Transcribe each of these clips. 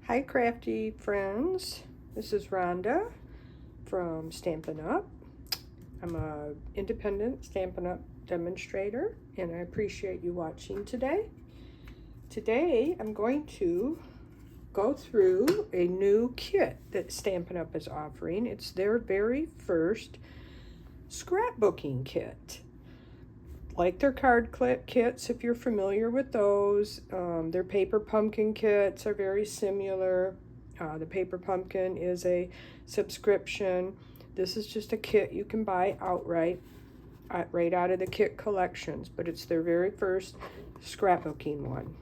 Hi crafty friends, this is Rhonda from Stampin' Up. I'm an independent Stampin' Up demonstrator and I appreciate you watching today. Today I'm going to go through a new kit that Stampin' Up is offering. It's their very first scrapbooking kit. Like their card clip kits, if you're familiar with those. Their paper pumpkin kits are very similar. The paper pumpkin is a subscription. This is just a kit you can buy outright, right out of the kit collections, but it's their very first scrapbooking one.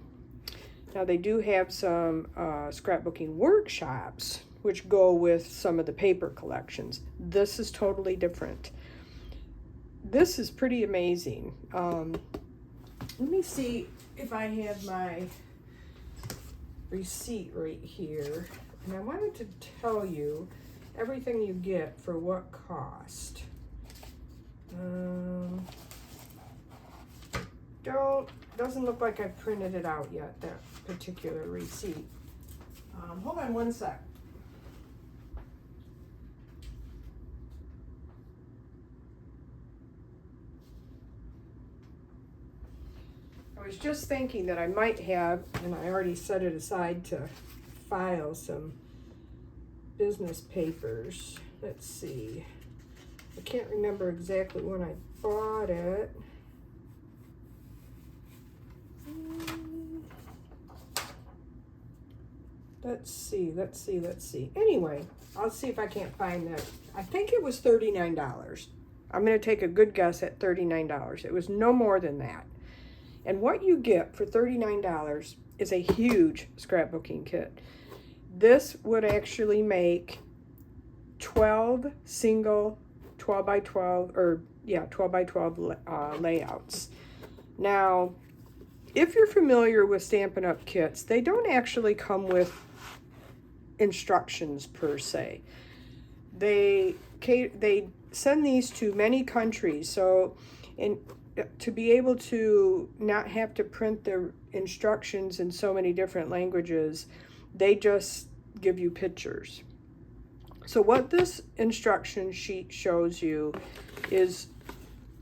Now they do have some scrapbooking workshops which go with some of the paper collections. This is totally different. This is pretty amazing. Let me see if I have my receipt right here. And I wanted to tell you everything you get for what cost. Doesn't look like I printed it out yet, that particular receipt. Hold on one sec. I was just thinking that I might have, and I already set it aside to file some business papers. Let's see. I can't remember exactly when I bought it. Let's see. Anyway, I'll see if I can't find that. I think it was $39. I'm going to take a good guess at $39. It was no more than that. And what you get for $39 is a huge scrapbooking kit. This would actually make 12 single 12 by 12, or yeah, 12 by 12 layouts. Now, if you're familiar with Stampin' Up kits, they don't actually come with instructions per se. They send these to many countries, so to be able to not have to print the instructions in so many different languages, they just give you pictures. So what this instruction sheet shows you is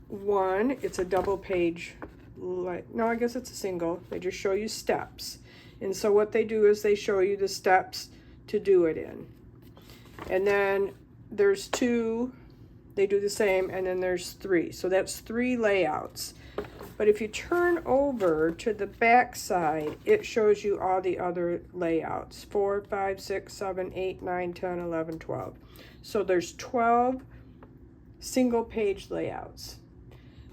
one, it's a double page, no, I guess it's a single. They just show you steps. And so what they do is they show you the steps to do it in. And then there's two, they do the same, and then there's three. So that's 3 layouts. But if you turn over to the back side, it shows you all the other layouts. 4, 5, 6, 7, 8, 9, 10, 11, 12. So there's 12 single page layouts.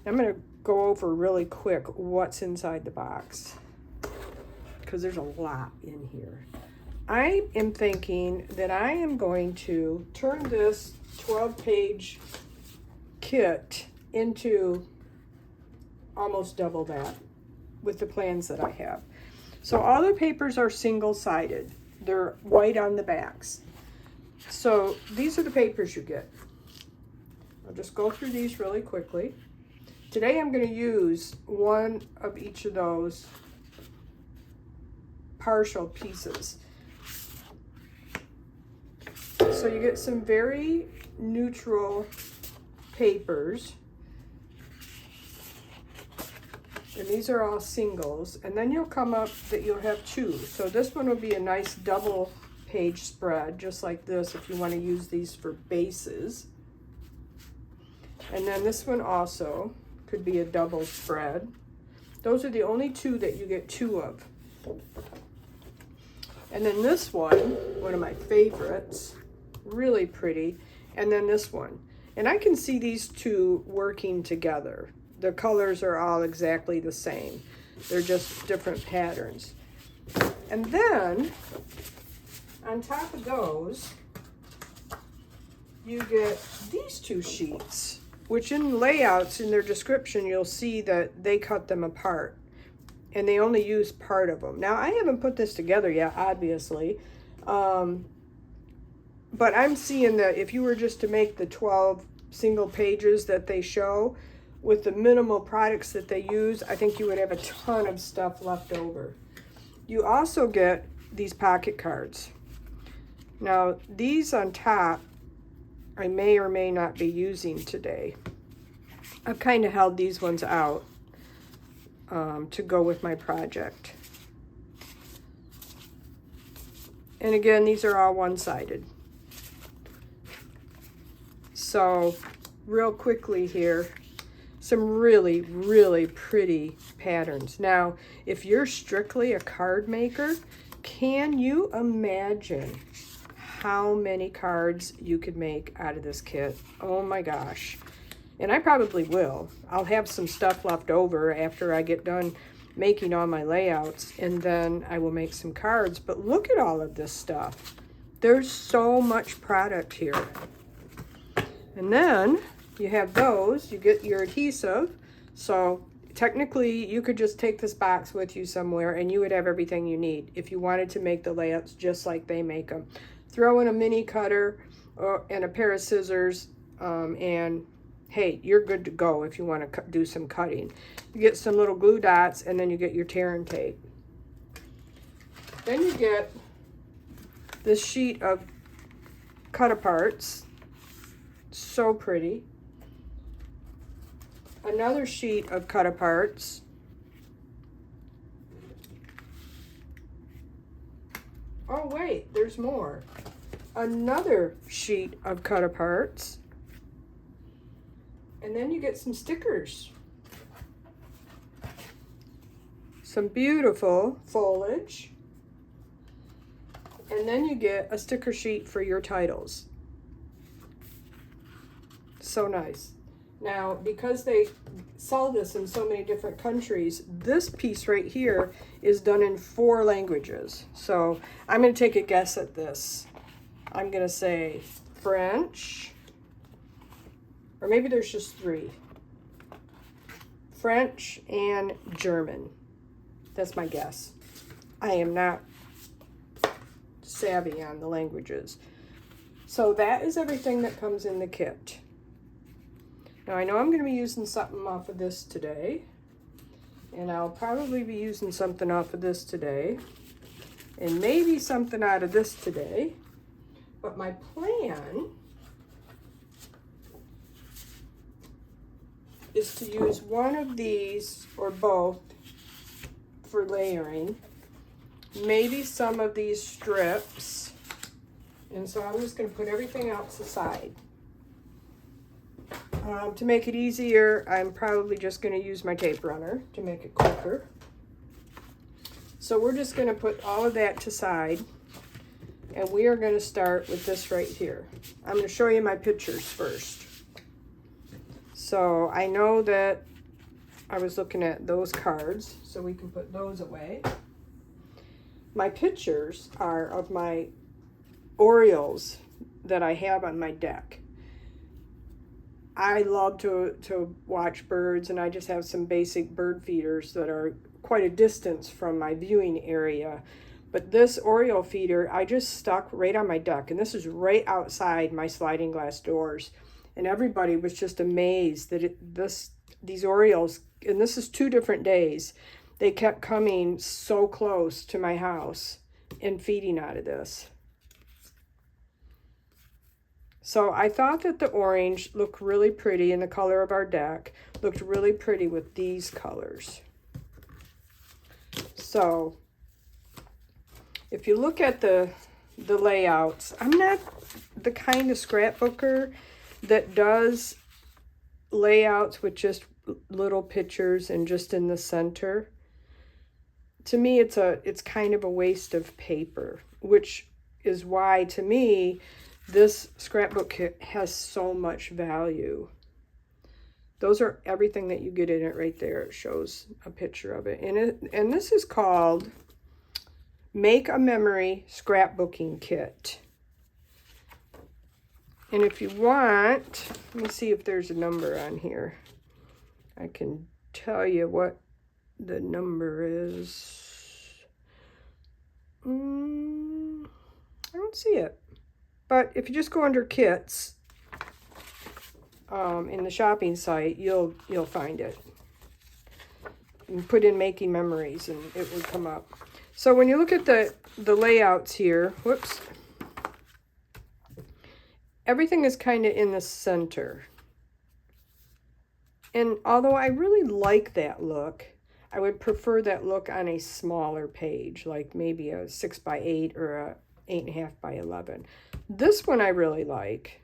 I'm going to go over really quick what's inside the box, because there's a lot in here. I am thinking that I am going to turn this 12-page kit into almost double that with the plans that I have. So all the papers are single-sided. They're white on the backs. So these are the papers you get. I'll just go through these really quickly. Today I'm going to use one of each of those partial pieces. So you get some very neutral papers. And these are all singles. And then you'll come up that you'll have 2. So this one will be a nice double page spread, just like this, if you want to use these for bases. And then this one also could be a double spread. Those are the only 2 that you get 2 of. And then this one of my favorites, really pretty, and then this one. And I can see these 2 working together. The colors are all exactly the same. They're just different patterns. And then, on top of those, you get these 2 sheets, which in layouts, in their description, you'll see that they cut them apart. And they only use part of them. Now, I haven't put this together yet, obviously. But I'm seeing that if you were just to make the 12 single pages that they show, with the minimal products that they use, I think you would have a ton of stuff left over. You also get these pocket cards. Now, these on top, I may or may not be using today. I've kind of held these ones out to go with my project. And again, these are all one-sided. So, real quickly here, some really, really pretty patterns. Now, if you're strictly a card maker, can you imagine how many cards you could make out of this kit? Oh my gosh. And I probably will. I'll have some stuff left over after I get done making all my layouts, and then I will make some cards. But look at all of this stuff. There's so much product here. And then you have those, you get your adhesive. So technically you could just take this box with you somewhere and you would have everything you need if you wanted to make the layouts just like they make them. Throw in a mini cutter and a pair of scissors, and hey, you're good to go if you want to do some cutting. You get some little glue dots, and then you get your tear and tape. Then you get this sheet of cut-aparts. So pretty. Another sheet of cut-aparts. Oh wait, there's more. Another sheet of cut-aparts. And then you get some stickers. Some beautiful foliage. And then you get a sticker sheet for your titles. So nice. Now, because they sell this in so many different countries, this piece right here is done in 4 languages. So I'm going to take a guess at this. I'm going to say French, or maybe there's just 3. French and German. That's my guess. I am not savvy on the languages. So that is everything that comes in the kit. Now I know I'm going to be using something off of this today. And I'll probably be using something off of this today. And maybe something out of this today. But my plan is to use one of these or both for layering. Maybe some of these strips. And so I'm just going to put everything else aside. To make it easier, I'm probably just going to use my tape runner to make it quicker. So we're just going to put all of that to side. And we are going to start with this right here. I'm going to show you my pictures first. So I know that I was looking at those cards, so we can put those away. My pictures are of my Orioles that I have on my deck. I love to watch birds, and I just have some basic bird feeders that are quite a distance from my viewing area. But this Oriole feeder, I just stuck right on my deck, and this is right outside my sliding glass doors. And everybody was just amazed that these Orioles, and this is 2 different days, they kept coming so close to my house and feeding out of this. So I thought that the orange looked really pretty, and the color of our deck looked really pretty with these colors. So if you look at the layouts, I'm not the kind of scrapbooker that does layouts with just little pictures and just in the center. To me, it's kind of a waste of paper, which is why, to me, this scrapbook kit has so much value. Those are everything that you get in it right there. It shows a picture of it. And this is called Make a Memory Scrapbooking Kit. And if you want, let me see if there's a number on here. I can tell you what the number is. I don't see it. But if you just go under kits in the shopping site, you'll find it. And put in Making Memories and it will come up. So when you look at the the layouts here, whoops, everything is kind of in the center. And although I really like that look, I would prefer that look on a smaller page, like maybe a 6x8 or a 8.5 by 11. This one I really like,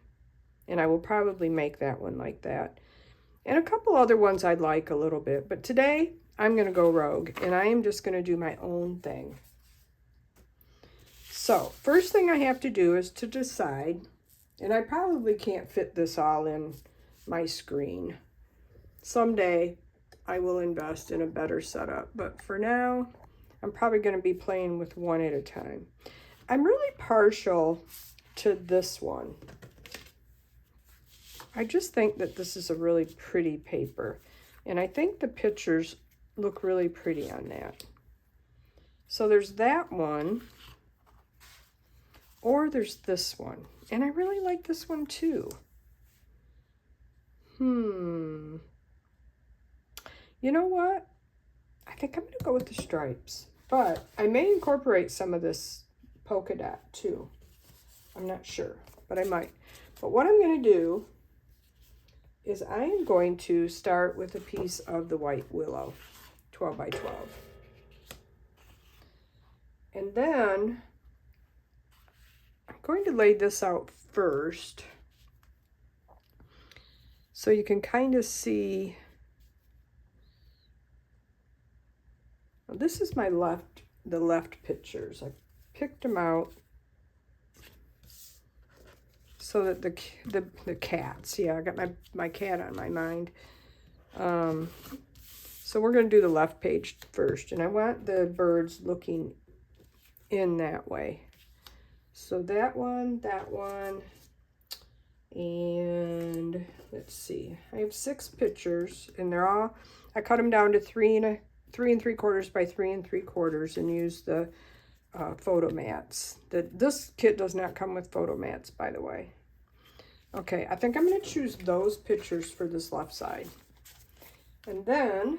and I will probably make that one like that. And a couple other ones I'd like a little bit, but today I'm going to go rogue, and I am just going to do my own thing. So, first thing I have to do is to decide, and I probably can't fit this all in my screen. Someday I will invest in a better setup, but for now, I'm probably going to be playing with one at a time. I'm really partial to this one. I just think that this is a really pretty paper, and I think the pictures look really pretty on that. So there's that one, or there's this one, and I really like this one too. You know what? I think I'm going to go with the stripes, but I may incorporate some of this polka dot too. I'm not sure, but I might. But what I'm going to do is I am going to start with a piece of the white willow, 12 by 12. And then I'm going to lay this out first so you can kind of see. Well, this is my the left pictures. I picked them out so that the cats, yeah, I got my cat on my mind. So we're going to do the left page first, and I want the birds looking in that way. So that one, and let's see. I have 6 pictures, and they're all, I cut them down to 3 3/3 by 3 3/4, and use the photo mats. This kit does not come with photo mats, by the way. Okay, I think I'm going to choose those pictures for this left side. And then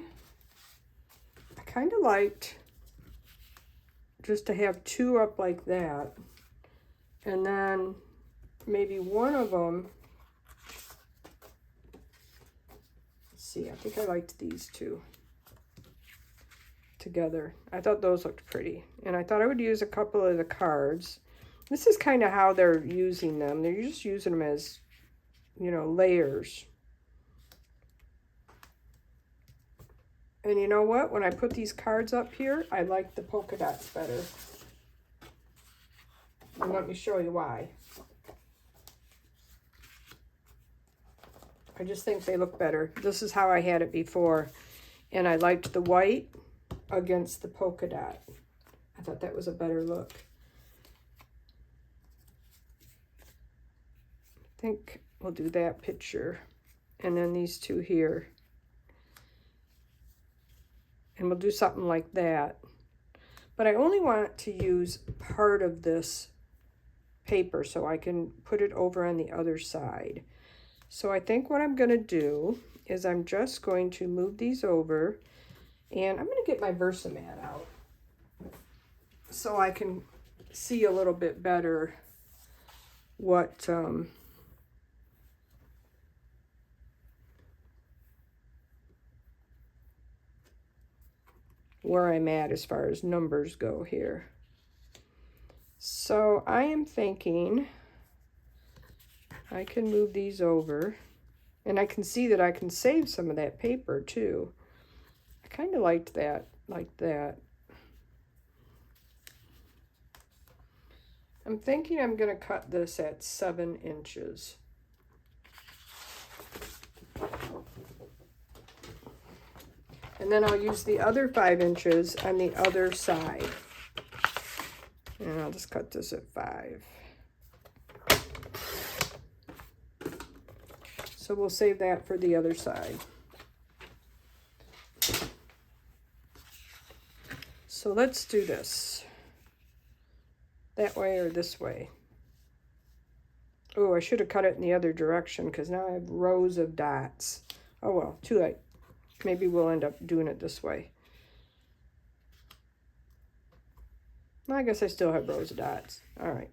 I kind of liked just to have 2 up like that, and then maybe one of them, let's see, I think I liked these 2 together. I thought those looked pretty, and I thought I would use a couple of the cards. This is kind of how they're using them. They're just using them as, you know, layers. And you know what? When I put these cards up here, I like the polka dots better. And let me show you why. I just think they look better. This is how I had it before, and I liked the white against the polka dot. I thought that was a better look. I think we'll do that picture, and then these 2 here. And we'll do something like that. But I only want to use part of this paper so I can put it over on the other side. So I think what I'm going to do is I'm just going to move these over, and I'm going to get my Versamat out so I can see a little bit better what where I'm at as far as numbers go here. So I am thinking I can move these over, and I can see that I can save some of that paper too. I kind of liked that, like that. I'm thinking I'm going to cut this at 7 inches. And then I'll use the other 5 inches on the other side. And I'll just cut this at 5. So we'll save that for the other side. So let's do this. That way or this way. Oh, I should have cut it in the other direction because now I have rows of dots. Oh well, too late. Maybe we'll end up doing it this way. I guess I still have rows of dots. All right.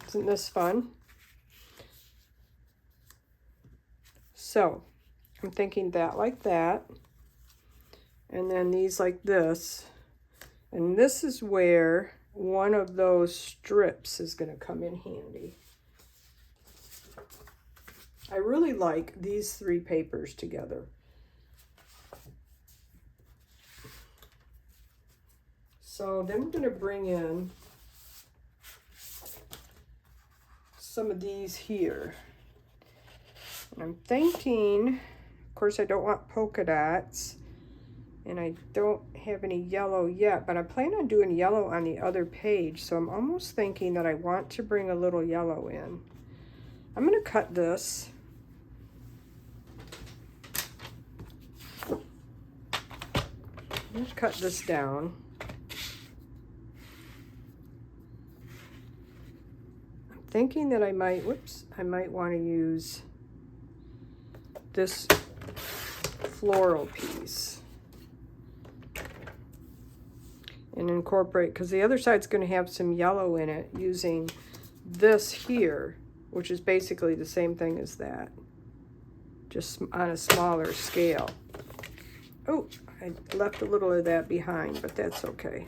Isn't this fun? So I'm thinking that like that, and then these like this, and this is where one of those strips is going to come in handy. I really like these three papers together. So then we're going to bring in some of these here. And I'm thinking, of course I don't want polka dots, and I don't have any yellow yet, but I plan on doing yellow on the other page, so I'm almost thinking that I want to bring a little yellow in. I'm going to cut this. Let's cut this down. I'm thinking that I might, I might want to use this floral piece and incorporate, because the other side's going to have some yellow in it, using this here, which is basically the same thing as that, just on a smaller scale. Oh, I left a little of that behind, but that's okay.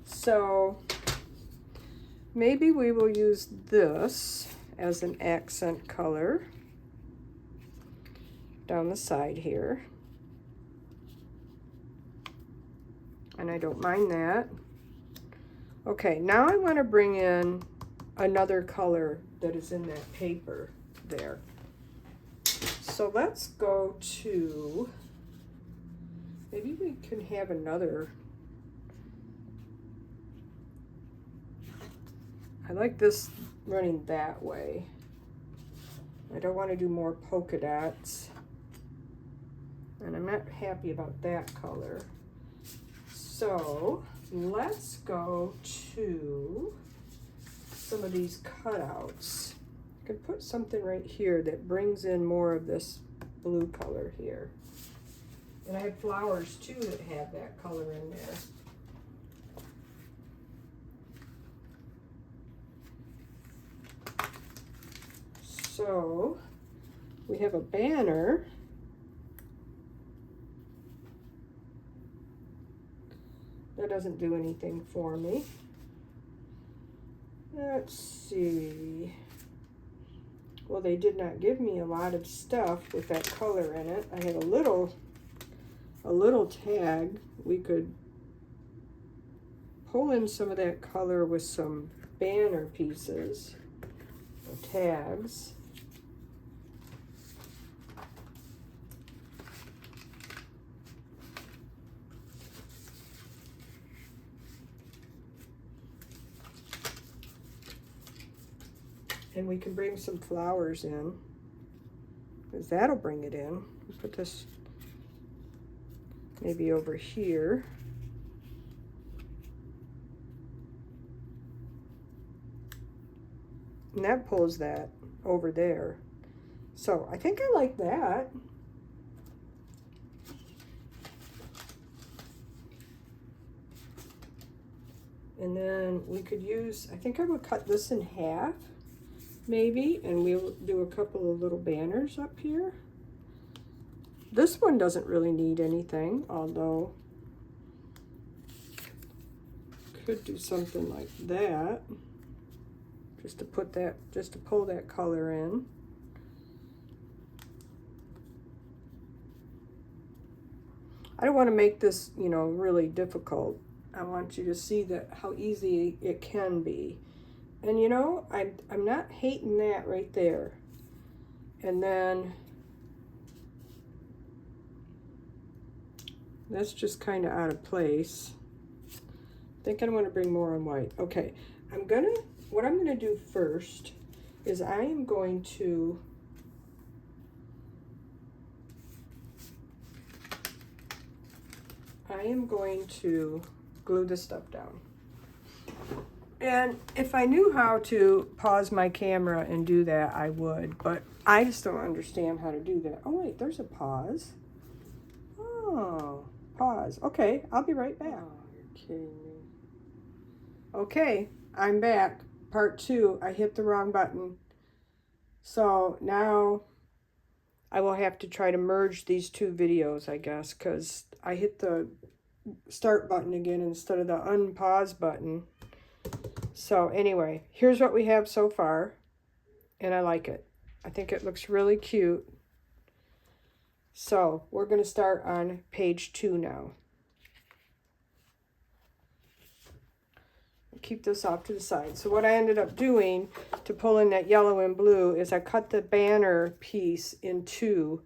So maybe we will use this as an accent color down the side here. And I don't mind that. Okay, now I want to bring in another color that is in that paper there. So let's go to, maybe we can have another. I like this running that way. I don't want to do more polka dots. And I'm not happy about that color. So let's go to some of these cutouts. I could put something right here that brings in more of this blue color here. And I have flowers too that have that color in there. So we have a banner. That doesn't do anything for me. Let's see. Well, they did not give me a lot of stuff with that color in it. I have a little tag. We could pull in some of that color with some banner pieces or tags. And we can bring some flowers in, because that'll bring it in. Put this maybe over here. And that pulls that over there. So I think I like that. And then we could use, I think I would cut this in half, maybe, and we'll do a couple of little banners up here. This one doesn't really need anything, although could do something like that, just to put that, just to pull that color in. I don't want to make this, you know, really difficult. I want you to see that how easy it can be. And you know, I'm not hating that right there. And then that's just kind of out of place. I think I want to bring more on white. Okay, what I'm gonna do first is I am going to glue this stuff down. And if I knew how to pause my camera and do that, I would, but I just don't understand how to do that. Oh wait, there's a pause. Oh, pause. Okay, I'll be right back. Kidding me. Okay, I'm back. Part 2. I hit the wrong button. So now I will have to try to merge these two videos, I guess, because I hit the start button again instead of the unpause button. So anyway, here's what we have so far, and I like it. I think it looks really cute. So we're going to start on page 2 now. Keep this off to the side. So what I ended up doing to pull in that yellow and blue is I cut the banner piece in two,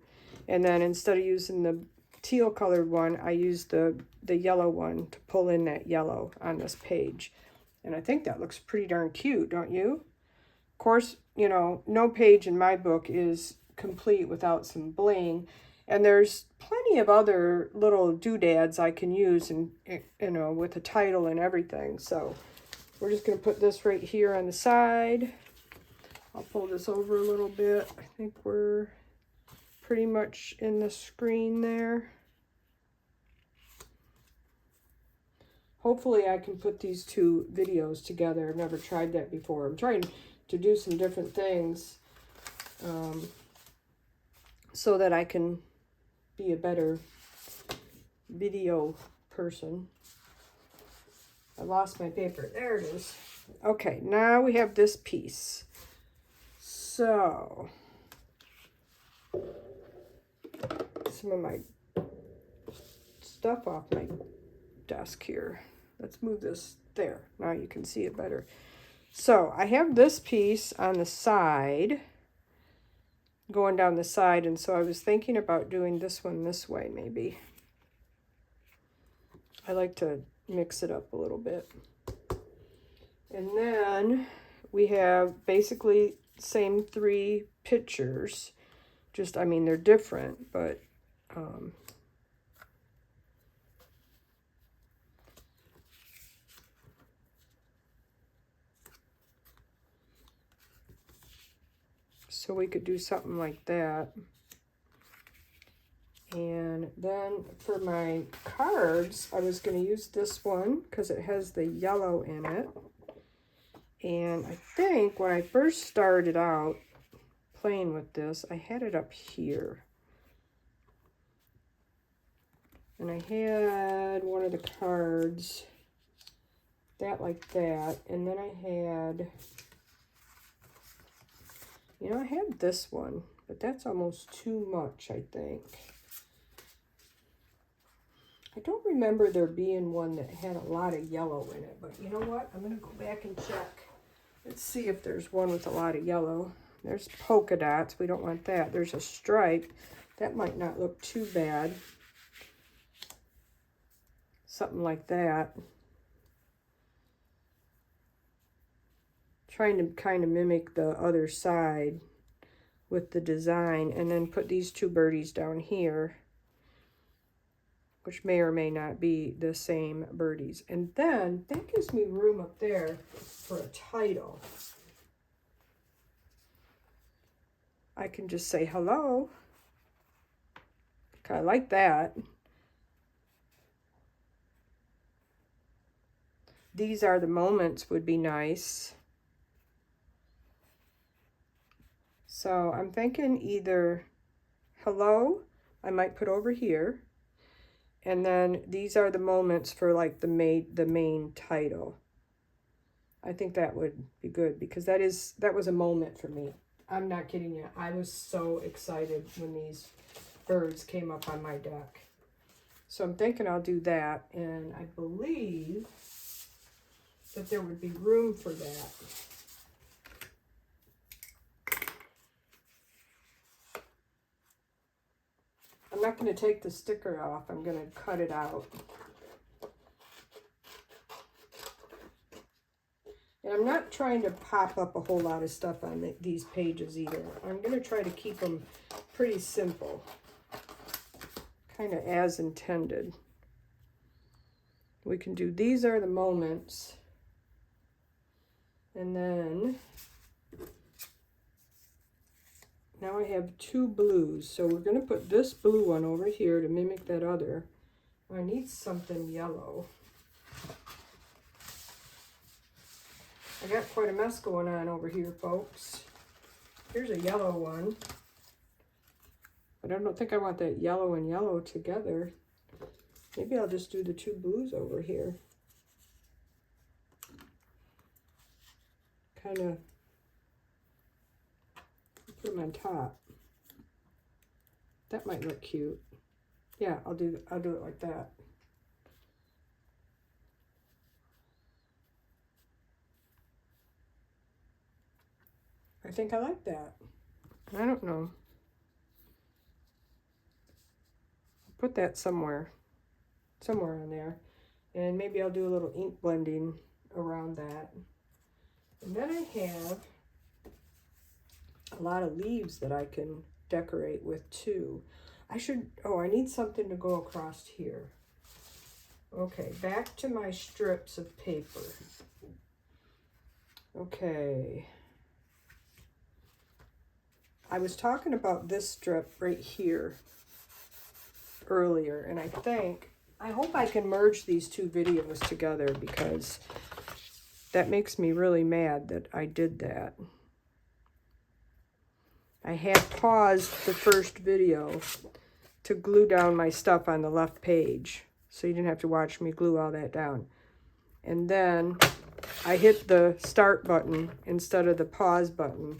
and then instead of using the teal colored one, I used the yellow one to pull in that yellow on this page. And I think that looks pretty darn cute, don't you? Of course, you know, no page in my book is complete without some bling. And there's plenty of other little doodads I can use, and you know, with a title and everything. So we're just going to put this right here on the side. I'll pull this over a little bit. I think we're pretty much in the screen there. Hopefully I can put these two videos together. I've never tried that before. I'm trying to do some different things so that I can be a better video person. I lost my paper. There it is. Okay, now we have this piece. So, some of my stuff off my desk here. Let's move this there. Now you can see it better. So, I have this piece on the side, going down the side, and so I was thinking about doing this one this way, maybe. I like to mix it up a little bit. And then we have basically same three pictures. Just, I mean, they're different, but so we could do something like that. And then for my cards, I was going to use this one because it has the yellow in it. And I think when I first started out playing with this, I had it up here. And I had one of the cards, that like that. And then I had, you know, I had this one, but that's almost too much, I think. I don't remember there being one that had a lot of yellow in it, but you know what? I'm going to go back and check. Let's see if there's one with a lot of yellow. There's polka dots. We don't want that. There's a stripe. That might not look too bad. Something like that. Trying to kind of mimic the other side with the design, and then put these two birdies down here, which may or may not be the same birdies. And then that gives me room up there for a title. I can just say hello. I like that. These are the moments would be nice. So I'm thinking either hello, I might put over here. And then these are the moments for like the main title. I think that would be good because that was a moment for me. I'm not kidding you. I was so excited when these birds came up on my deck. So I'm thinking I'll do that, and I believe that there would be room for that. I'm not going to take the sticker off. I'm going to cut it out. And I'm not trying to pop up a whole lot of stuff on these pages either. I'm going to try to keep them pretty simple. Kind of as intended. We can do these are the moments. And then now I have two blues, so we're going to put this blue one over here to mimic that other. I need something yellow. I got quite a mess going on over here, folks. Here's a yellow one. But I don't think I want that yellow and yellow together. Maybe I'll just do the two blues over here. Kind of put them on top. That might look cute. Yeah, I'll do it like that. I think I like that. I don't know. Put that somewhere on there. And maybe I'll do a little ink blending around that. And then I have a lot of leaves that I can decorate with too. I need something to go across here. Okay, back to my strips of paper. Okay. I was talking about this strip right here earlier, and I hope I can merge these two videos together because that makes me really mad that I did that. I had paused the first video to glue down my stuff on the left page, so you didn't have to watch me glue all that down. And then I hit the start button instead of the pause button,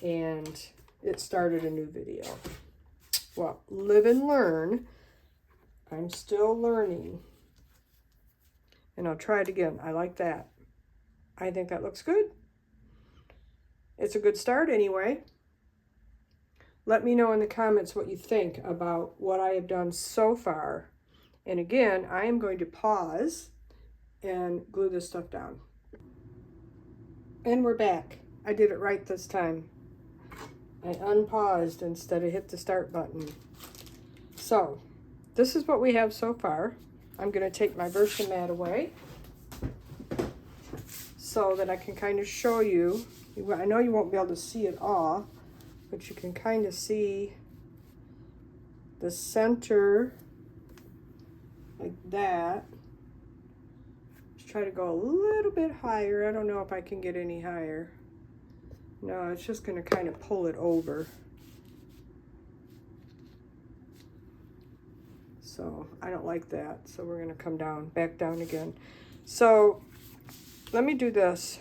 and it started a new video. Well, live and learn. I'm still learning. And I'll try it again. I like that. I think that looks good. It's a good start anyway. Let me know in the comments what you think about what I have done so far. And again, I am going to pause and glue this stuff down. And we're back. I did it right this time. I unpaused instead of hit the start button. So, this is what we have so far. I'm going to take my Versamat away so that I can kind of show you. I know you won't be able to see it all, but you can kind of see the center like that. Let's try to go a little bit higher. I don't know if I can get any higher. No, it's just going to kind of pull it over. So I don't like that. So we're going to come down, back down again. So let me do this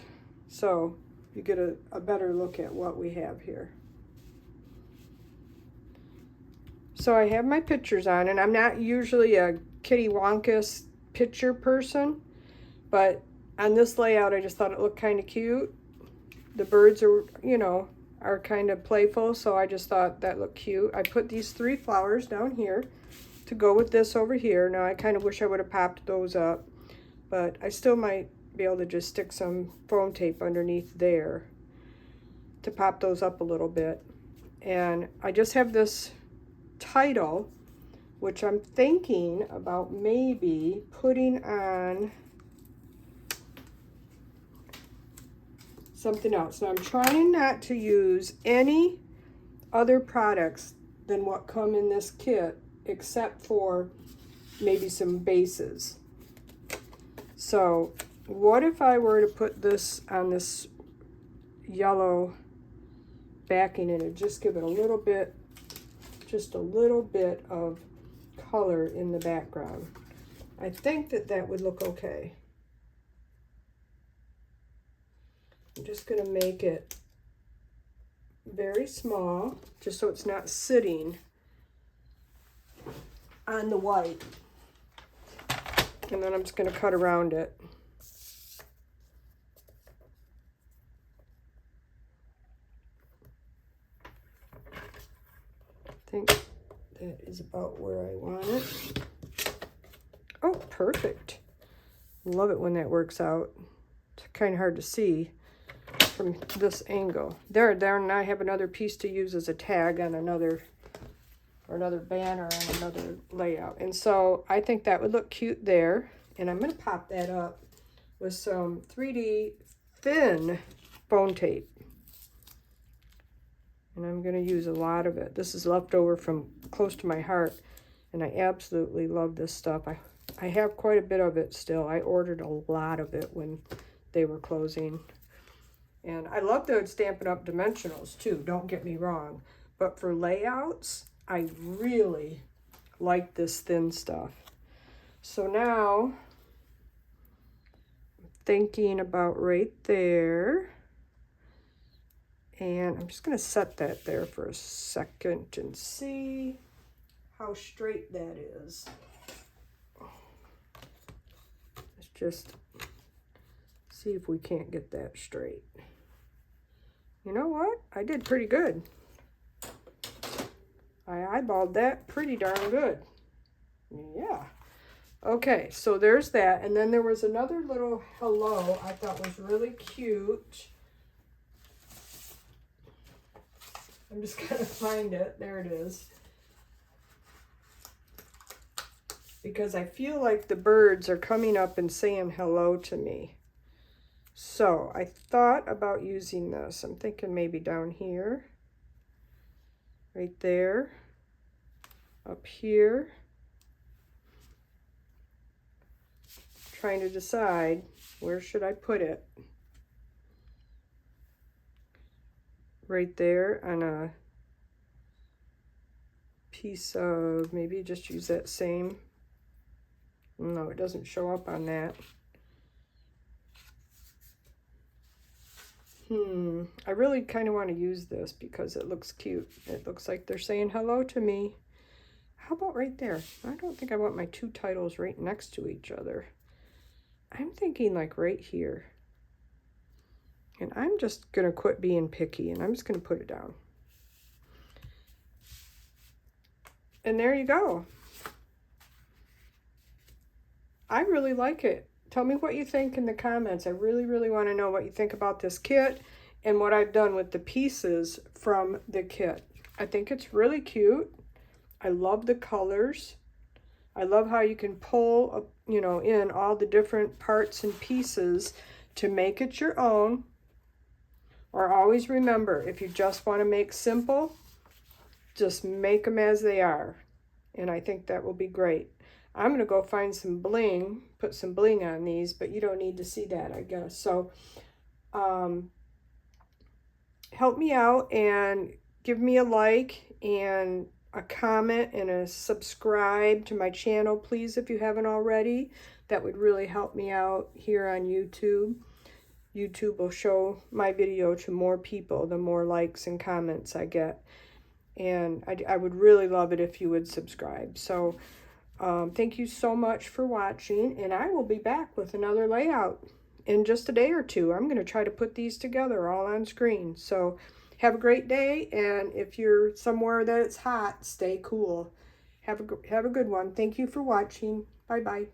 so you get a better look at what we have here. So I have my pictures on, and I'm not usually a Kitty Wonka picture person, but on this layout I just thought it looked kind of cute. The birds are, are kind of playful, so I just thought that looked cute. I put these 3 flowers down here to go with this over here. Now I kind of wish I would have popped those up, but I still might be able to just stick some foam tape underneath there to pop those up a little bit. And I just have this title, which I'm thinking about maybe putting on something else. Now I'm trying not to use any other products than what come in this kit, except for maybe some bases. So what if I were to put this on this yellow backing in it, just give it a little bit, just a little bit of color in the background. I think that would look okay. I'm just going to make it very small, just so it's not sitting on the white. And then I'm just going to cut around it. I think that is about where I want it. Oh, perfect. Love it when that works out. It's kind of hard to see from this angle. There, and I have another piece to use as a tag on another banner on another layout. And so I think that would look cute there. And I'm going to pop that up with some 3D thin foam tape. And I'm going to use a lot of it. This is leftover from close to my heart, and I absolutely love this stuff. I have quite a bit of it still. I ordered a lot of it when they were closing. And I love the Stampin' Up! Dimensionals too, don't get me wrong. But for layouts, I really like this thin stuff. So now, thinking about right there. And I'm just going to set that there for a second and see how straight that is. Let's just see if we can't get that straight. You know what? I did pretty good. I eyeballed that pretty darn good. Yeah. Okay, so there's that. And then there was another little hello I thought was really cute. I'm just going to find it. There it is. Because I feel like the birds are coming up and saying hello to me. So I thought about using this. I'm thinking maybe down here. Right there. Up here. Trying to decide where should I put it. Right there on a piece of, maybe just use that same. No, it doesn't show up on that. I really kind of want to use this because it looks cute. It looks like they're saying hello to me. How about right there? I don't think I want my two titles right next to each other. I'm thinking like right here. And I'm just going to quit being picky and I'm just going to put it down. And there you go. I really like it. Tell me what you think in the comments. I really, really want to know what you think about this kit and what I've done with the pieces from the kit. I think it's really cute. I love the colors. I love how you can pull, you know, in all the different parts and pieces to make it your own. Or always remember, if you just want to make simple, just make them as they are. And I think that will be great. I'm going to go find some bling, put some bling on these, but you don't need to see that, I guess. So help me out and give me a like and a comment and a subscribe to my channel, please, if you haven't already. That would really help me out here on YouTube. YouTube will show my video to more people the more likes and comments I get. And I would really love it if you would subscribe. So thank you so much for watching, and I will be back with another layout in just a day or two. I'm going to try to put these together all on screen. So have a great day, and if you're somewhere that it's hot, stay cool. Have a good one. Thank you for watching. Bye-bye.